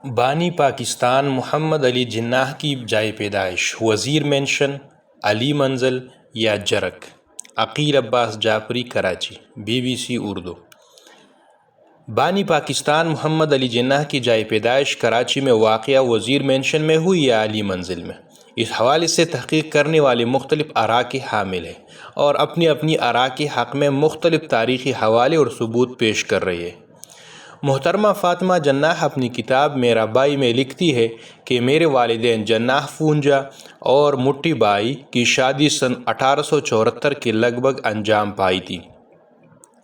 بانی پاکستان محمد علی جناح کی جائے پیدائش، وزیر مینشن علی منزل یا جرک، عقیل عباس جعفری، کراچی، BBC اردو۔ بانی پاکستان محمد علی جناح کی جائے پیدائش کراچی میں واقع وزیر مینشن میں ہوئی یا علی منزل میں؟ اس حوالے سے تحقیق کرنے والے مختلف آراء کے حامل ہیں اور اپنی اپنی آراء کے حق میں مختلف تاریخی حوالے اور ثبوت پیش کر رہے ہیں۔ محترمہ فاطمہ جناح اپنی کتاب میرا بائی میں لکھتی ہے کہ میرے والدین جناح فونجا اور مٹی بائی کی شادی سن 1874 کے لگ بھگ انجام پائی تھی۔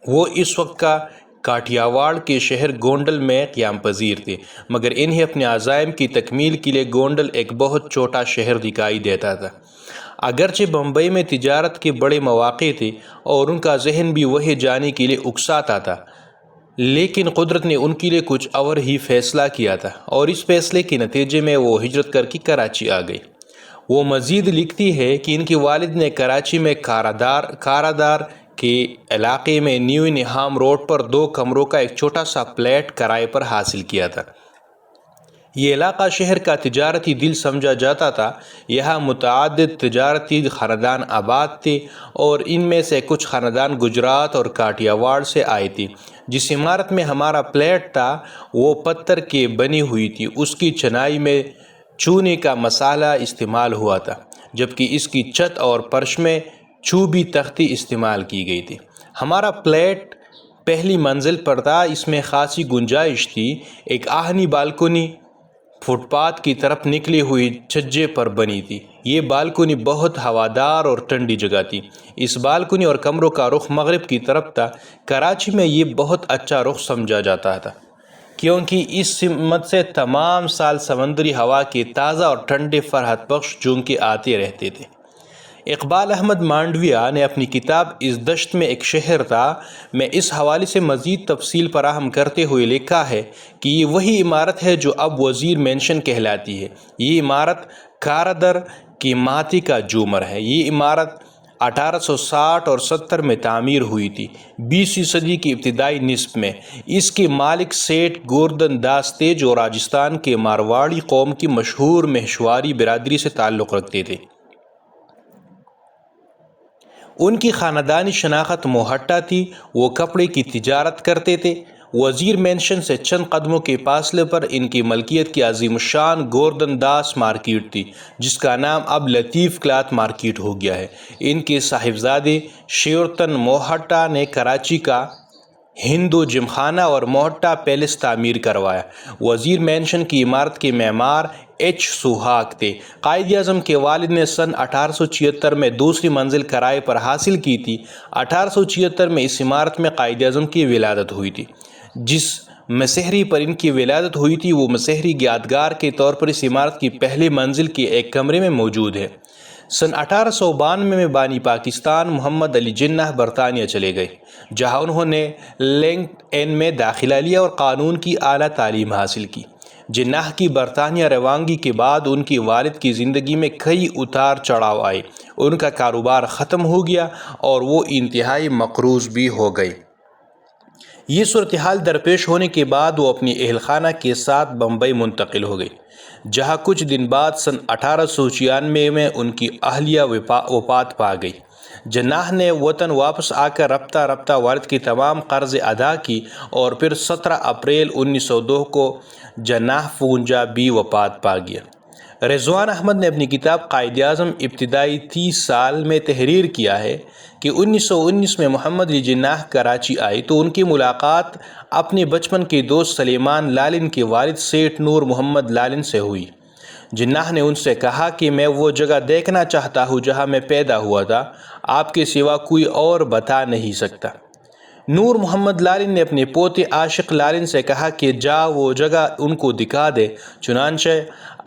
وہ اس وقت کا کاٹھیاواڑ کے شہر گونڈل میں قیام پذیر تھے، مگر انہیں اپنے عزائم کی تکمیل کے لیے گونڈل ایک بہت چھوٹا شہر دکھائی دیتا تھا۔ اگرچہ بمبئی میں تجارت کے بڑے مواقع تھے اور ان کا ذہن بھی وہیں جانے کے لیے اکساتا تھا، لیکن قدرت نے ان کے لیے کچھ اور ہی فیصلہ کیا تھا اور اس فیصلے کے نتیجے میں وہ ہجرت کر کے کراچی آ گئی۔ وہ مزید لکھتی ہے کہ ان کے والد نے کراچی میں کارادار کے علاقے میں نیو نہام روڈ پر 2 کمروں کا ایک چھوٹا سا فلیٹ کرائے پر حاصل کیا تھا۔ یہ علاقہ شہر کا تجارتی دل سمجھا جاتا تھا۔ یہاں متعدد تجارتی خاندان آباد تھے اور ان میں سے کچھ خاندان گجرات اور کاٹھیا واڑ سے آئے تھے۔ جس عمارت میں ہمارا فلیٹ تھا وہ پتھر کی بنی ہوئی تھی۔ اس کی چنائی میں چونے کا مسالہ استعمال ہوا تھا، جبکہ اس کی چھت اور فرش میں چوبی تختی استعمال کی گئی تھی۔ ہمارا فلیٹ پہلی منزل پر تھا۔ اس میں خاصی گنجائش تھی۔ ایک آہنی بالکونی فٹ پاتھ کی طرف نکلی ہوئی چھجے پر بنی تھی۔ یہ بالکونی بہت ہوادار اور ٹھنڈی جگہ تھی۔ اس بالکونی اور کمروں کا رخ مغرب کی طرف تھا۔ کراچی میں یہ بہت اچھا رخ سمجھا جاتا تھا کیونکہ اس سمت سے تمام سال سمندری ہوا کے تازہ اور ٹھنڈے فرحت بخش جھونکے آتے رہتے تھے۔ اقبال احمد مانڈویہ نے اپنی کتاب اس دشت میں ایک شہر تھا میں اس حوالے سے مزید تفصیل فراہم کرتے ہوئے لکھا ہے کہ یہ وہی عمارت ہے جو اب وزیر مینشن کہلاتی ہے۔ یہ عمارت کارادر کی ماتی کا جومر ہے۔ یہ عمارت 1860 اور 70 میں تعمیر ہوئی تھی، 20ویں صدی کی ابتدائی نصف میں۔ اس کے مالک سیٹھ گوردن داس تھے جو راجستھان کے مارواڑی قوم کی مشہور مہشواری برادری سے تعلق رکھتے تھے۔ ان کی خاندانی شناخت موہٹا تھی۔ وہ کپڑے کی تجارت کرتے تھے۔ وزیر مینشن سے چند قدموں کے فاصلے پر ان کی ملکیت کی عظیم الشان گوردن داس مارکیٹ تھی، جس کا نام اب لطیف کلاتھ مارکیٹ ہو گیا ہے۔ ان کے صاحبزادے شیورتن موہٹا نے کراچی کا ہندو جم خانہ اور موہٹا پیلس تعمیر کروایا۔ وزیر مینشن کی عمارت کے معمار H سوہاگ تھے۔ قائد اعظم کے والد نے سن 1876 میں دوسری منزل کرائے پر حاصل کی تھی۔ 1876 میں اس عمارت میں قائد اعظم کی ولادت ہوئی تھی۔ جس مسحری پر ان کی ولادت ہوئی تھی وہ مسحری یادگار کے طور پر اس عمارت کی پہلی منزل کے ایک کمرے میں موجود ہے۔ سن 1892 میں بانی پاکستان محمد علی جناح برطانیہ چلے گئے، جہاں انہوں نے لنکڈ ان میں داخلہ لیا اور قانون کی اعلیٰ تعلیم حاصل کی۔ جناح کی برطانیہ روانگی کے بعد ان کی والد کی زندگی میں کئی اتار چڑھاؤ آئے۔ ان کا کاروبار ختم ہو گیا اور وہ انتہائی مقروض بھی ہو گئے۔ یہ صورتحال درپیش ہونے کے بعد وہ اپنی اہل خانہ کے ساتھ بمبئی منتقل ہو گئے، جہاں کچھ دن بعد سن 1896 میں ان کی اہلیہ وفات پا گئی۔ جناح نے وطن واپس آ کر رفتہ رفتہ والد کے تمام قرض ادا کی اور پھر 17 اپریل 1902 کو جناح فونجا بھی وفات پا گیا۔ رضوان احمد نے اپنی کتاب قائد اعظم ابتدائی 30 سال میں تحریر کیا ہے کہ 1919 میں محمد علی جناح کراچی آئے تو ان کی ملاقات اپنے بچپن کے دوست سلیمان لالن کے والد سیٹھ نور محمد لالن سے ہوئی۔ جناح نے ان سے کہا کہ میں وہ جگہ دیکھنا چاہتا ہوں جہاں میں پیدا ہوا تھا، آپ کے سوا کوئی اور بتا نہیں سکتا۔ نور محمد لالن نے اپنے پوتے عاشق لالن سے کہا کہ جا وہ جگہ ان کو دکھا دے۔ چنانچہ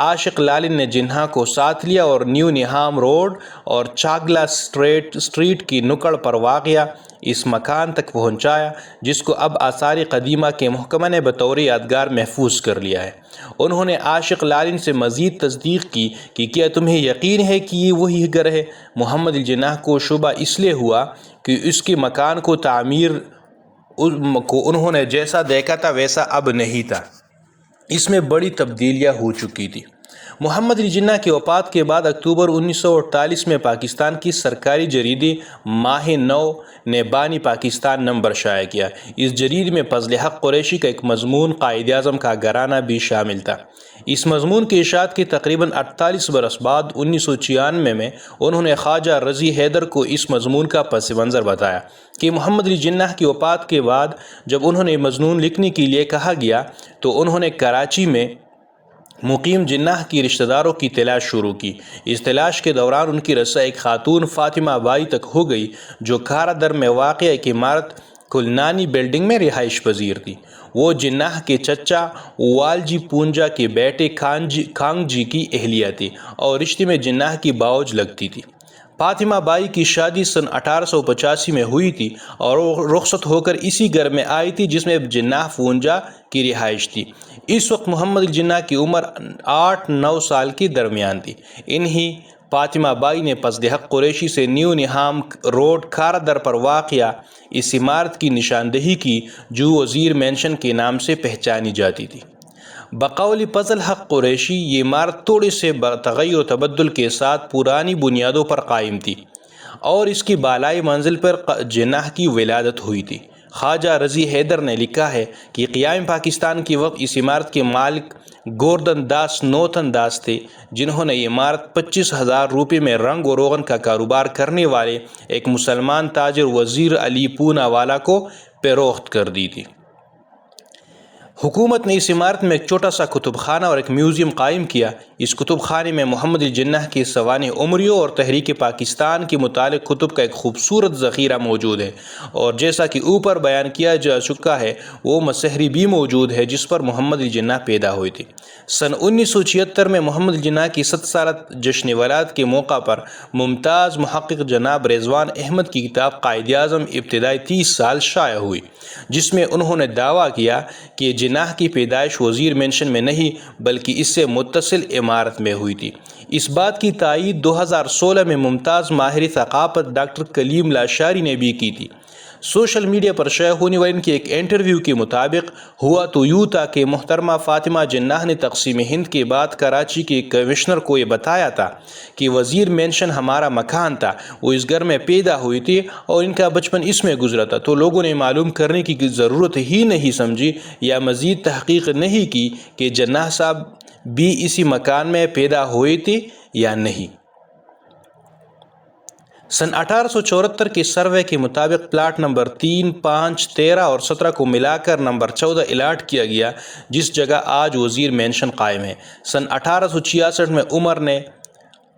عاشق لالن نے جناح کو ساتھ لیا اور نیو نہام روڈ اور چاگلا اسٹریٹ کی نکڑ پر واقع اس مکان تک پہنچایا، جس کو اب آثار قدیمہ کے محکمہ نے بطور یادگار محفوظ کر لیا ہے۔ انہوں نے عاشق لالن سے مزید تصدیق کی کہ کیا تمہیں یقین ہے کہ یہ وہی گھر ہے؟ محمد علی جناح کو شبہ اس لیے ہوا کہ اس کے مکان کو تعمیر کو انہوں نے جیسا دیکھا تھا ویسا اب نہیں تھا۔ اس میں بڑی تبدیلیاں ہو چکی تھی۔ محمد علی جناح کی وفات کے بعد اکتوبر 1948 میں پاکستان کی سرکاری جریدے ماہ نو نے بانی پاکستان نمبر شائع کیا۔ اس جریدے میں فضل حق قریشی کا ایک مضمون قائد اعظم کا گھرانہ بھی شامل تھا۔ اس مضمون کی اشاعت کے تقریباً 48 برس بعد 1996 میں انہوں نے خواجہ رضی حیدر کو اس مضمون کا پس منظر بتایا کہ محمد علی جناح کی وفات کے بعد جب انہیں یہ مضمون لکھنے کے لیے کہا گیا تو انہوں نے کراچی میں مقیم جناح کی رشتہ داروں کی تلاش شروع کی۔ اس تلاش کے دوران ان کی رسائی ایک خاتون فاطمہ بائی تک ہو گئی جو کھارا در میں واقع ایک عمارت کلنانی بلڈنگ میں رہائش پذیر تھی۔ وہ جناح کے چچا والجی پونجا کے بیٹے کھانگ جی کی اہلیہ تھی اور رشتے میں جناح کی باؤج لگتی تھی۔ فاطمہ بائی کی شادی سن 1885 میں ہوئی تھی اور وہ رخصت ہو کر اسی گھر میں آئی تھی جس میں جناح پونجا کی رہائش تھی۔ اس وقت محمد علی جناح کی عمر 8-9 سال کے درمیان تھی۔ انہی فاطمہ بائی نے فضل حق قریشی سے نیو نہام روڈ کھارا در پر واقع اس عمارت کی نشاندہی کی جو وزیر مینشن کے نام سے پہچانی جاتی تھی۔ بقول فضل حق قریشی یہ عمارت تھوڑے سے تغیر و تبدل کے ساتھ پرانی بنیادوں پر قائم تھی اور اس کی بالائی منزل پر جناح کی ولادت ہوئی تھی۔ خواجہ رضی حیدر نے لکھا ہے کہ قیام پاکستان کے وقت اس عمارت کے مالک گوردن داس نوتن داس تھے جنہوں نے یہ عمارت 25,000 روپے میں رنگ و روغن کا کاروبار کرنے والے ایک مسلمان تاجر وزیر علی پونا والا کو فروخت کر دی تھی۔ حکومت نے اس عمارت میں ایک چھوٹا سا کتب خانہ اور ایک میوزیم قائم کیا۔ اس کتب خانے میں محمد علی جناح کی سوانح عمریوں اور تحریک پاکستان کے متعلق کتب کا ایک خوبصورت ذخیرہ موجود ہے، اور جیسا کہ اوپر بیان کیا جا چکا ہے وہ مصحری بھی موجود ہے جس پر محمد علی جناح پیدا ہوئے تھے۔ سن 1976 میں محمد علی جناح کی 7 سالہ جشن ولادت کے موقع پر ممتاز محقق جناب رضوان احمد کی کتاب قائد اعظم ابتدائی 30 سال شائع ہوئی، جس میں انہوں نے دعویٰ کیا کہ جناح کی پیدائش وزیر مینشن میں نہیں بلکہ اس سے متصل عمارت میں ہوئی تھی۔ اس بات کی تائید 2016 میں ممتاز ماہر ثقافت ڈاکٹر کلیم لاشاری نے بھی کی تھی۔ سوشل میڈیا پر شائع ہونے والے ان کے ایک انٹرویو کے مطابق ہوا تو یوں تھا کہ محترمہ فاطمہ جناح نے تقسیم ہند کے بعد کراچی کے کمشنر کو یہ بتایا تھا کہ وزیر مینشن ہمارا مکان تھا، وہ اس گھر میں پیدا ہوئی تھی اور ان کا بچپن اس میں گزرا تھا، تو لوگوں نے معلوم کرنے کی ضرورت ہی نہیں سمجھی یا مزید تحقیق نہیں کی کہ جناح صاحب بھی اسی مکان میں پیدا ہوئے تھے یا نہیں۔ سن 1874 کے سروے کے مطابق پلاٹ نمبر 3، 5، 13 اور 17 کو ملا کر نمبر 14 الاٹ کیا گیا جس جگہ آج وزیر مینشن قائم ہے۔ سن 1866 میں عمر نے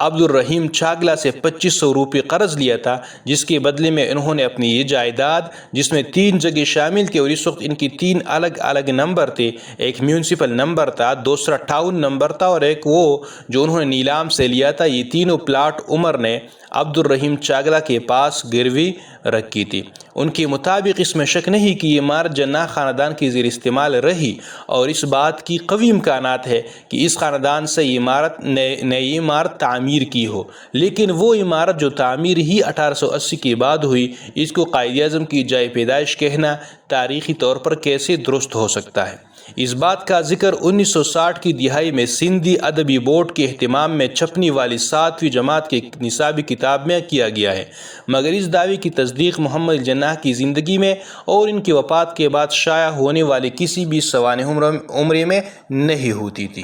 عبد الرحیم چاگلا سے 2500 روپے قرض لیا تھا، جس کے بدلے میں انہوں نے اپنی یہ جائیداد جس میں 3 جگہ شامل تھے اور اس وقت ان کی 3 الگ الگ نمبر تھے، ایک میونسپل نمبر تھا، دوسرا ٹاؤن نمبر تھا اور ایک وہ جو انہوں نے نیلام سے لیا تھا، یہ تینوں پلاٹ عمر نے عبد الرحیم چاگلا کے پاس گروی رکھی تھی۔ ان کے مطابق اس میں شک نہیں کہ یہ عمارت جناح خاندان کی زیر استعمال رہی اور اس بات کی قوی امکانات ہے کہ اس خاندان سے یہ عمارت تعمیر کی ہو، لیکن وہ عمارت جو تعمیر ہی 1880 کے بعد ہوئی، اس کو قائد اعظم کی جائے پیدائش کہنا تاریخی طور پر کیسے درست ہو سکتا ہے؟ اس بات کا ذکر 1960 کی دہائی میں سندھی ادبی بورڈ کے اہتمام میں چھپنے والی 7ویں جماعت کے نصابی کتاب میں کیا گیا ہے، مگر اس دعوے کی تصدیق محمد جناح کی زندگی میں اور ان کی وفات کے بعد شائع ہونے والے کسی بھی سوانح عمرے میں نہیں ہوتی تھی۔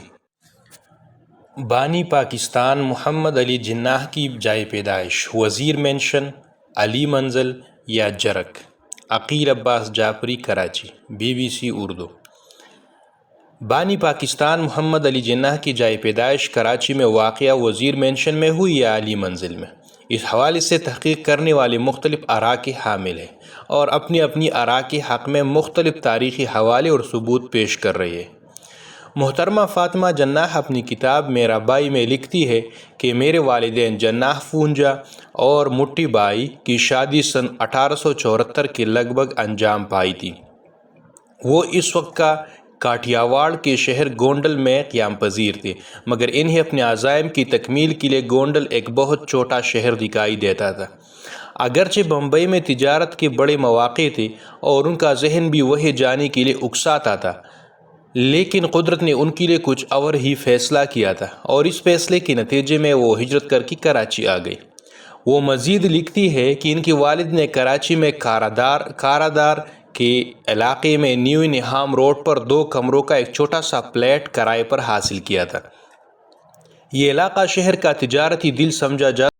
بانی پاکستان محمد علی جناح کی جائے پیدائش، وزیر مینشن، علی منزل یا جرک، عقیل عباس جعفری، کراچی، BBC اردو۔ بانی پاکستان محمد علی جناح کی جائے پیدائش کراچی میں واقع وزیر مینشن میں ہوئی یا علی منزل میں؟ اس حوالے سے تحقیق کرنے والے مختلف آراء کے حامل ہیں اور اپنی اپنی آراء کے حق میں مختلف تاریخی حوالے اور ثبوت پیش کر رہے ہیں۔ محترمہ فاطمہ جناح اپنی کتاب میرا بائی میں لکھتی ہے کہ میرے والدین جناح پونجا اور مٹی بائی کی شادی سن 1874 کے لگ بھگ انجام پائی تھی۔ وہ اس وقت کا کاٹھیاواڑ کے شہر گونڈل میں قیام پذیر تھے، مگر انہیں اپنے عزائم کی تکمیل کے لیے گونڈل ایک بہت چھوٹا شہر دکھائی دیتا تھا۔ اگرچہ بمبئی میں تجارت کے بڑے مواقع تھے اور ان کا ذہن بھی وہیں جانے کے لیے اکساتا تھا، لیکن قدرت نے ان کے لیے کچھ اور ہی فیصلہ کیا تھا، اور اس فیصلے کے نتیجے میں وہ ہجرت کر کے کراچی آ گئی۔ وہ مزید لکھتی ہے کہ ان کے والد نے کراچی میں کارادار کے علاقے میں نیو نہام روڈ پر 2 کمروں کا ایک چھوٹا سا فلیٹ کرائے پر حاصل کیا تھا۔ یہ علاقہ شہر کا تجارتی دل سمجھا جاتا